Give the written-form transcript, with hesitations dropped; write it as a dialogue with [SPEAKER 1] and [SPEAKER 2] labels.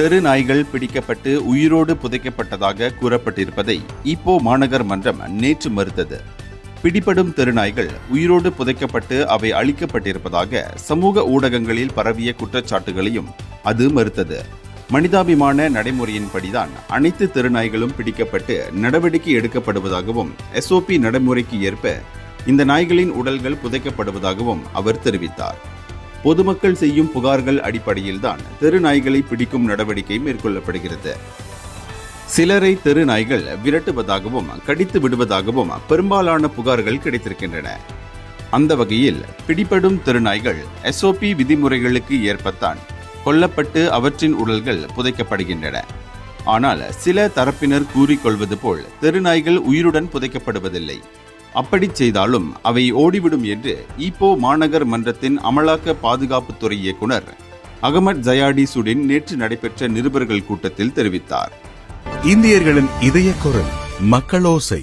[SPEAKER 1] தெரு நாய்கள் பிடிக்கப்பட்டு உயிரோடு புதைக்கப்பட்டதாக கூறப்பட்டிருப்பதை ஈப்போ மாநகர் மன்றம் நேற்று மறுத்தது. பிடிபடும் தெருநாய்கள் உயிரோடு புதைக்கப்பட்டு அவை அழிக்கப்பட்டிருப்பதாக சமூக ஊடகங்களில் பரவிய குற்றச்சாட்டுகளையும் அது மறுத்தது. மனிதாபிமான நடைமுறையின்படிதான் அனைத்து தெருநாய்களும் பிடிக்கப்பட்டு நடவடிக்கை எடுக்கப்படுவதாகவும் SOP நடைமுறைக்கு ஏற்ப இந்த நாய்களின் உடல்கள் புதைக்கப்படுவதாகவும் அவர் தெரிவித்தார். பொதுமக்கள் செய்யும் புகார்கள் அடிப்படையில்தான் தெரு நாய்களை பிடிக்கும் நடவடிக்கை மேற்கொள்ளப்படுகிறது. சிலரை தெரு நாய்கள் விரட்டுவதாகவும் கடித்து விடுவதாகவும் பெரும்பாலான புகார்கள் கிடைத்திருக்கின்றன. அந்த வகையில் பிடிபடும் தெருநாய்கள் SOP விதிமுறைகளுக்கு ஏற்பத்தான் கொல்லப்பட்டு அவற்றின் உடல்கள் புதைக்கப்படுகின்றன. ஆனால் சில தரப்பினர் கூறிக்கொள்வது போல் தெருநாய்கள் உயிருடன் புதைக்கப்படுவதில்லை. அப்படி செய்தாலும் அவை ஓடிவிடும் என்று ஈப்போ மாநகர் மன்றத்தின் அமலாக்க பாதுகாப்புத்துறை இயக்குனர் அகமட் ஜயாடி சுடின் நேற்று நடைபெற்ற நிருபர்கள் கூட்டத்தில் தெரிவித்தார்.
[SPEAKER 2] இந்தியர்களின் இதய குரல் மக்களோசை.